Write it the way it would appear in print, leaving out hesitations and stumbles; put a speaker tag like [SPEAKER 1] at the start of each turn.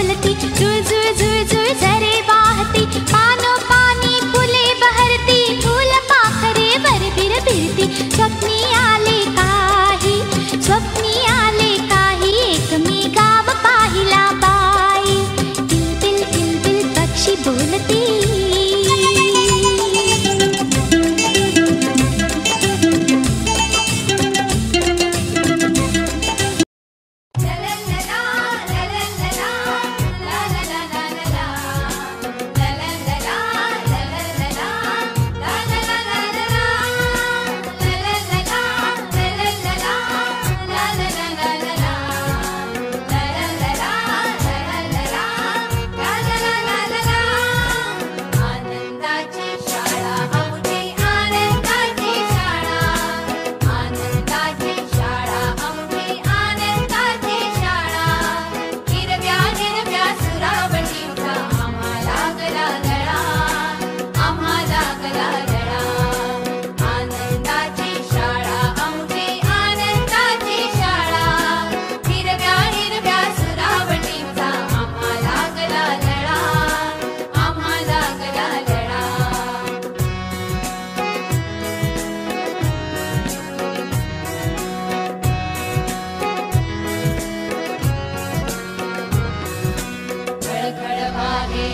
[SPEAKER 1] बोलती, जुळ जुळ जुळ जुळ झरे वाहती, पानो पानी फुले बहरती, फूल पाखरे वर बिरबिरती. स्वप्नी आले काही, स्वप्नी आले काही, एक मी गाव पाहिला बाई. किलबिल किलबिल पक्षी बोलती.
[SPEAKER 2] खळखळ वाहे